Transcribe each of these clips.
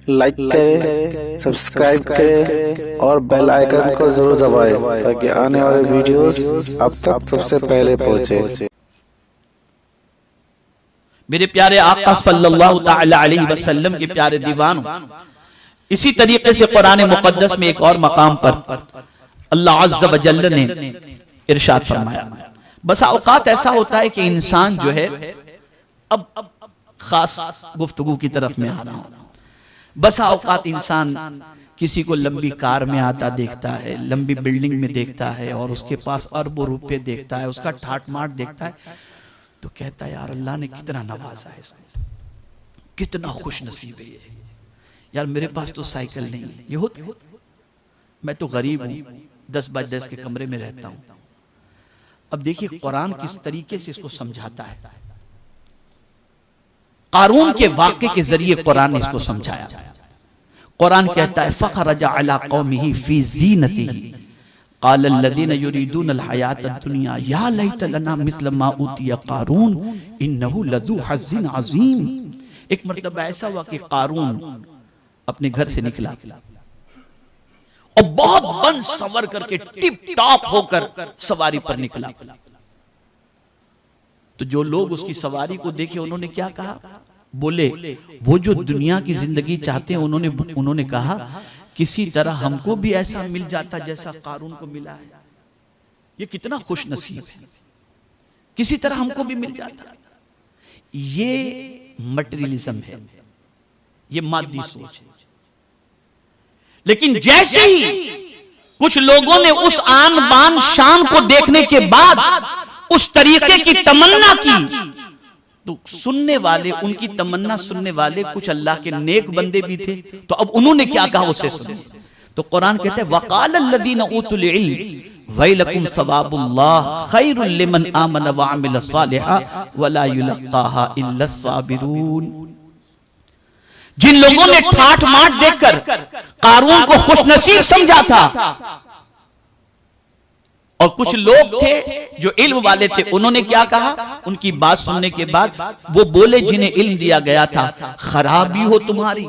Like کریں، subscribe کریں اور بیل آئیکن کو ضرور دبائیں تاکہ آنے والے ویڈیوز اب تک سب سے پہلے پہنچے۔ میرے پیارے آقا صلی اللہ تعالی علیہ وسلم کے پیارے دیوانوں، اسی طریقے سے قرآن مقدس میں ایک اور مقام پر اللہ عز و جل نے ارشاد فرمایا، بس اوقات ایسا ہوتا ہے کہ انسان جو ہے اب خاص گفتگو کی طرف میں آ رہا ہوں، بسا اوقات انسان کسی کو لمبی کار میں آتا دیکھتا ہے، لمبی بلڈنگ میں دیکھتا ہے اور اس کے پاس اربوں روپے دیکھتا ہے، اس کا ٹھاٹ ماٹ دیکھتا ہے تو کہتا ہے یار اللہ نے کتنا نوازا ہے اس کو، کتنا خوش نصیب ہے یہ، یار میرے پاس تو سائیکل نہیں ہے، یہ ہوتا ہے، میں تو غریب ہوں، 10x10 کے کمرے میں رہتا ہوں۔ اب دیکھیے قرآن کس طریقے سے اس کو سمجھاتا ہے، قارون کے واقعے کے ذریعے قرآن نے اس کو سمجھایا۔ قرآن کہتا ہے فَخَرَجَ عَلَىٰ قَوْمِهِ فِي زِينَتِهِ قَالَ الَّذِينَ يُرِيدُونَ الْحَيَاةَ الدُّنْيَا يَا لَيْتَ لَنَا مِثْلَ مَا أُوتِيَ قَارُونَ إِنَّهُ لَذُو حَظٍّ عَظِيمٍ۔ ایک مرتبہ ایسا ہوا کہ قارون اپنے گھر سے نکلا اور بہت بن سور کر کے ٹپ ٹاپ ہو کر سواری پر نکلا، تو جو لوگ اس کی سواری کو دیکھے انہوں نے کیا کہا؟ بولے وہ جو دنیا کی زندگی چاہتے ہیں انہوں نے کہا کسی طرح ہم کو بھی ایسا مل جاتا جیسا قارون کو ملا ہے، یہ کتنا خوش نصیب ہے، کسی طرح ہم کو بھی مل جاتا۔ یہ مٹریلزم ہے، یہ مادی سوچ ہے، لیکن جیسے ہی کچھ لوگوں نے اس آن بان شان کو دیکھنے کے بعد اس طریقے کی تمنا کی تو سننے والے، ان کی تمنا سننے والے کچھ اللہ کے نیک بندے بھی تھے، تو اب انہوں نے کیا کہا اسے سنیں۔ تو قرآن کہتے ہیں وَقَالَ الَّذِينَ أُوتُوا الْعِلْمَ وَيْلَكُمْ ثَوَابُ اللَّهِ خَيْرٌ لِّمَنْ آمَنَ وَعَمِلَ صَالِحًا وَلَا يُلَقَّاهَا إِلَّا الصَّابِرُونَ۔ جن لوگوں نے ٹھاٹ ماٹ دیکھ کر قارون کو خوش نصیب سمجھا تھا، اور کچھ لوگ تھے جو علم والے تھے، انہوں نے کیا کہا؟ ان کی بات سننے کے بعد وہ بولے جنہیں علم دیا گیا تھا خرابی ہو تمہاری،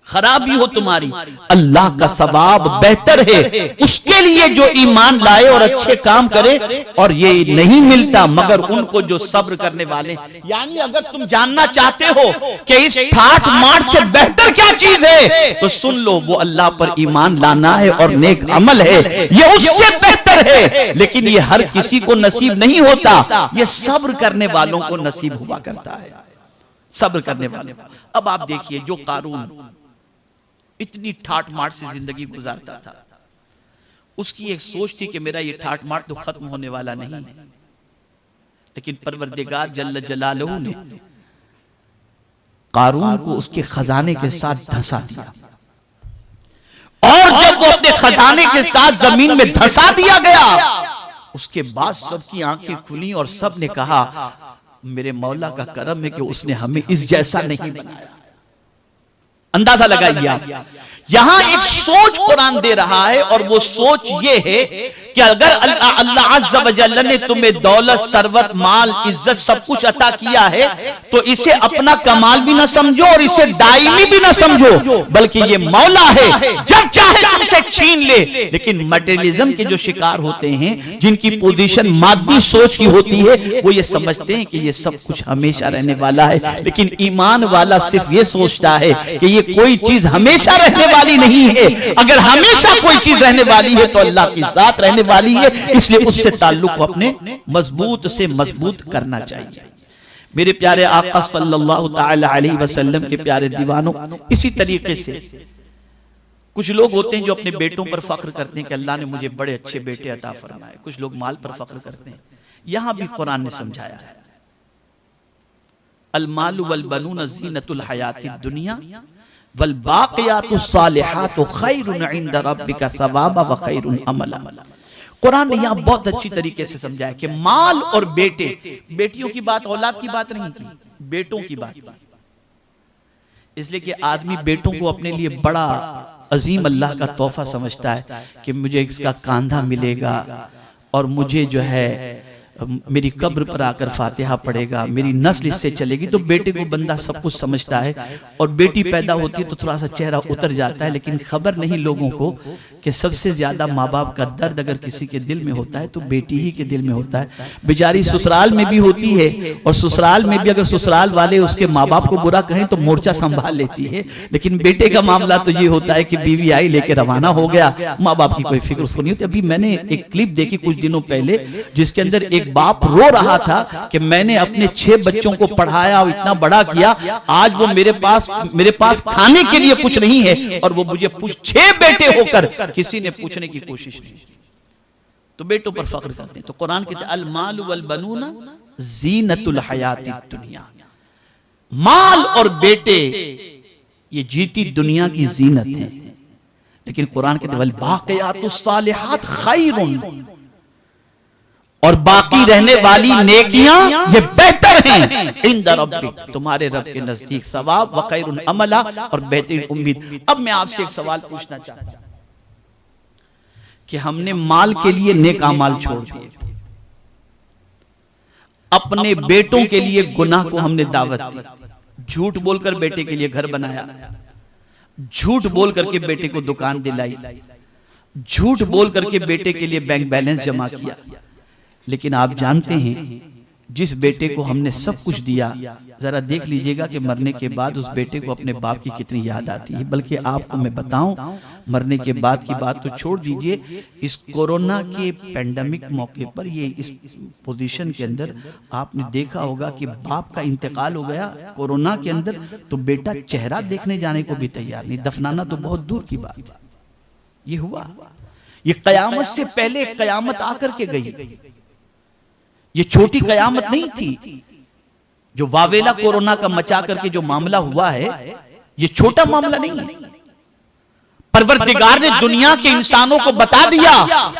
خرابی ہو تمہاری، اللہ کا ثواب بہتر ہے اس کے لیے جو ایمان لائے اور اچھے کام کرے، اور یہ نہیں ملتا مگر ان کو جو صبر کرنے والے۔ یعنی اگر تم جاننا چاہتے ہو کہ اس ٹھاٹ ماٹ سے بہتر کیا چیز ہے تو سن لو، وہ اللہ پر ایمان لانا ہے اور نیک عمل ہے، یہ اس سے بہتر ہے، لیکن یہ ہر کسی کو نصیب نہیں ہوتا، یہ صبر کرنے والوں کو نصیب ہوا کرتا ہے، صبر کرنے والوں۔ اب آپ دیکھیے جو قارون اتنی ٹھاٹ ماٹ سے زندگی گزارتا تھا، اس کی ایک سوچ تھی کہ میرا یہ ٹھاٹ ماٹ تو ختم ہونے والا نہیں، لیکن پروردگار جل جلالہ نے قارون کو اس کے خزانے کے ساتھ دھسا دیا، اور جب وہ اپنے خزانے کے ساتھ زمین میں دھسا دیا گیا، اس کے بعد سب کی آنکھیں کھلی اور سب نے کہا میرے مولا کا کرم ہے کہ اس نے ہمیں اس جیسا نہیں بنایا۔ اندازہ لگائیے آپ، یہاں ایک سوچ قرآن دے رہا ہے، اور وہ سوچ یہ ہے کہ اگر اللہ عز و جل نے تمہیں دولت، ثروت، مال، عزت سب کچھ عطا کیا ہے تو اسے اپنا کمال بھی نہ سمجھو اور اسے دائمی بھی نہ سمجھو، بلکہ یہ مولا ہے، جب چاہے تم سے چھین لے۔ لیکن مٹیریلزم کے جو شکار ہوتے ہیں، جن کی پوزیشن مادی سوچ کی ہوتی ہے، وہ یہ سمجھتے ہیں کہ یہ سب کچھ ہمیشہ رہنے والا ہے، لیکن ایمان والا صرف یہ سوچتا ہے کہ یہ کوئی چیز ہمیشہ رہنے والی نہیں ہے، اگر ہمیشہ کوئی چیز رہنے والی ہے تو اللہ کی ذات رہنے والی ہے، اس لیے اس سے تعلق کو اپنے مضبوط سے مضبوط کرنا چاہیے۔ میرے پیارے آقا صلی اللہ تعالی علیہ وسلم کے پیارے دیوانوں، اسی طریقے سے کچھ لوگ ہوتے ہیں جو اپنے بیٹوں پر فخر کرتے ہیں کہ اللہ نے مجھے بڑے اچھے بیٹے عطا فرمائے، کچھ لوگ مال پر فخر کرتے ہیں۔ یہاں بھی قرآن نے سمجھایا ہے المال والبنون زینۃ الحیات الدنیا والباقیات الصالحات خیر عند ربک ثوابا وخیر عملا۔ قرآن نے یہاں بہت اچھی طریقے سے سمجھایا کہ مال اور بیٹے، بیٹیوں کی بات اولاد کی بات نہیں کی، بیٹوں کی بات کی، اس لیے کہ آدمی بیٹوں کو اپنے لیے بڑا عظیم اللہ کا تحفہ سمجھتا ہے کہ مجھے اس کا کاندھا ملے گا اور مجھے جو ہے میری قبر پر آ کر فاتحہ پڑھے گا، میری نسل اس سے چلے گی، تو بیٹے کو بندہ سب کچھ سمجھتا ہے، اور بیٹی پیدا ہوتی ہے تو تھوڑا سا چہرہ اتر جاتا ہے، لیکن خبر نہیں لوگوں کو کہ سب سے زیادہ ماں باپ کا درد اگر کسی کے دل میں ہوتا ہے تو بیٹی ہی کے دل میں ہوتا ہے۔ بیچاری سسرال میں بھی ہوتی ہے، اور سسرال میں بھی اگر سسرال والے اس کے ماں باپ کو برا کہیں تو مورچہ سنبھال لیتی ہے، لیکن بیٹے کا معاملہ تو یہ ہوتا ہے کہ بیوی آئی لے کے روانہ ہو گیا، ماں باپ کی کوئی فکر اس کو نہیں ہوتی۔ ابھی میں نے ایک کلپ دیکھی کچھ دنوں پہلے جس کے اندر ایک باپ رو رہا تھا کہ میں نے اپنے 6 بچوں کو پڑھایا اور اتنا بڑا کیا، آج وہ میرے پاس کھانے کے لیے کچھ نہیں ہے، اور وہ مجھے 6 بیٹے ہو کر کسی نے پوچھنے کی کوشش نہیں کی۔ تو بیٹوں پر فخر کرتے ہیں۔ تو قرآن کہتے ہیں المال والبنون زینت الحیات الدنیا، مال اور بیٹے یہ جیتی دنیا کی زینت ہے، لیکن قرآن کہتے ہیں والباقیات الصالحات خیر، اور باقی رہنے والی نیکیاں یہ بہتر ہیں عند ربک، تمہارے رب کے نزدیک، ثواب وخیر عملا، اور بہترین امید۔ اب میں آپ سے ایک سوال پوچھنا چاہتا ہوں کہ ہم نے مال کے لیے نیک اعمال چھوڑ دیے، اپنے بیٹوں کے لیے گناہ کو ہم نے دعوت دی، جھوٹ بول کر بیٹے کے لیے گھر بنایا، جھوٹ بول کر کے بیٹے کو دکان دلائی، جھوٹ بول کر کے بیٹے کے لیے بینک بیلنس جمع کیا، لیکن آپ جانتے ہیں جس بیٹے کو ہم نے سب کچھ دیا، ذرا دیکھ لیجئے گا کہ مرنے کے بعد اس بیٹے کو اپنے باپ کی کتنی یاد آتی ہے۔ بلکہ آپ کو میں بتاؤں، مرنے کے بعد کی بات تو چھوڑ دیجئے، اس کورونا کے پینڈیمک موقع پر یہ اس پوزیشن کے اندر آپ نے دیکھا ہوگا کہ باپ کا انتقال ہو گیا کورونا کے اندر، تو بیٹا چہرہ دیکھنے جانے کو بھی تیار نہیں، دفنانا تو بہت دور کی بات ہے۔ یہ ہوا، یہ قیامت سے پہلے قیامت آ کر کے گئی، یہ چھوٹی قیامت نہیں تھی۔ جو واویلا کورونا کا مچا کر کے جو معاملہ ہوا ہے، یہ چھوٹا معاملہ نہیں ہے۔ پروردگار نے دنیا کے انسانوں کو بتا دیا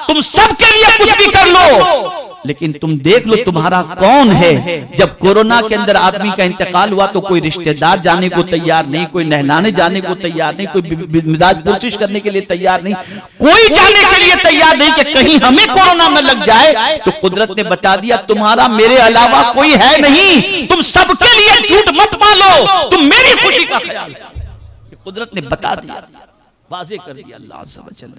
تم سب کے لیے کچھ بھی کر لو، لیکن تم دیکھ لو تمہارا کون ہے۔ جب کورونا کے اندر آدمی کا انتقال ہوا تو کوئی رشتہ دار جانے کو تیار نہیں، کوئی نہلانے جانے کو تیار نہیں، کوئی مزاج پرسش کرنے کے لیے تیار نہیں، کوئی جانے کے لیے تیار نہیں کہ کہیں ہمیں کورونا نہ لگ جائے۔ تو قدرت نے بتا دیا تمہارا میرے علاوہ کوئی ہے نہیں، تم سب کے لیے جھوٹ مت مانو، تم میری خوشی کا خیال ہے۔ قدرت نے بتا دیا، واضح کر دیا اللہ عز و جل۔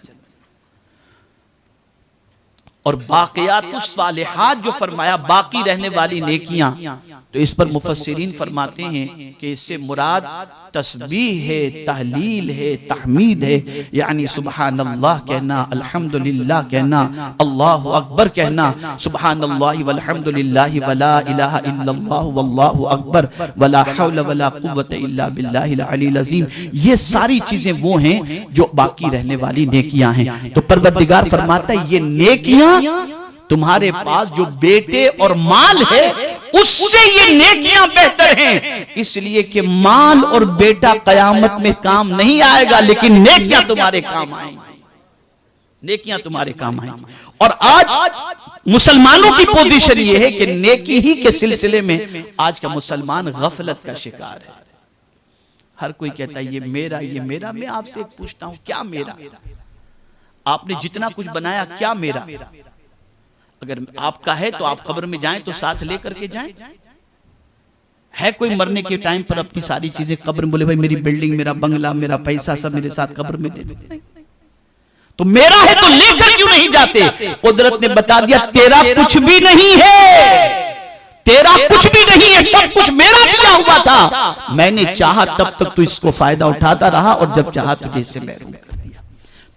اور باقیات الصالحات جو فرمایا، باقی رہنے والی نیکیاں، تو اس پر مفسرین فرماتے ہیں کہ اس سے مراد تسبیح ہے، تحلیل ہے، تحمید ہے، یعنی سبحان اللہ کہنا، الحمدللہ کہنا، اللہ اکبر کہنا، سبحان اللہ والحمدللہ ولا الہ الا اللہ واللہ اکبر ولا حول ولا قوت الا باللہ العلی العظیم۔ یہ ساری چیزیں وہ ہیں جو باقی رہنے والی نیکیاں ہیں۔ تو پروردگار فرماتا ہے یہ نیکیاں تمہارے پاس جو بیٹے اور مال ہے اس سے یہ نیکیاں بہتر ہیں، اس لیے کہ مال اور بیٹا قیامت میں کام نہیں آئے گا، لیکن نیکیاں تمہارے کام آئیں گی، نیکیاں تمہارے کام آئیں گی۔ اور آج مسلمانوں کی پوزیشن یہ ہے کہ نیکی ہی کے سلسلے میں آج کا مسلمان غفلت کا شکار ہے۔ ہر کوئی کہتا ہے یہ میرا، یہ میرا۔ میں آپ سے ایک پوچھتا ہوں، کیا میرا؟ آپ نے جتنا کچھ بنایا کیا میرا؟ اگر آپ کا ہے تو آپ قبر میں جائیں تو ساتھ لے کر کے جائیں۔ ہے کوئی مرنے کے ٹائم پر اپنی ساری چیزیں قبر میں بولے بھائی میری بلڈنگ، میرا بنگلہ، میرا پیسہ سب میرے ساتھ قبر میں دے دو؟ تو میرا ہے تو لے کر کیوں نہیں جاتے؟ قدرت نے بتا دیا تیرا کچھ بھی نہیں ہے، تیرا کچھ بھی نہیں ہے، سب کچھ میرا دیا ہوا تھا۔ میں نے چاہا تب تک تو اس کو فائدہ اٹھاتا رہا، اور جب چاہا تجھے اس سے محروم کر دیا۔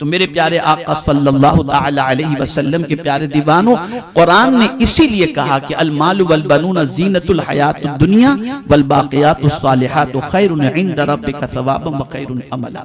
تو میرے پیارے آقا صلی اللہ تعالی علیہ وسلم کے پیارے دیوانوں، قرآن نے اسی لیے کہا کہ المال والبنون زینت الحیات الدنیا والباقیات الصالحات خیر عند ربک ثوابا وخیر عملا۔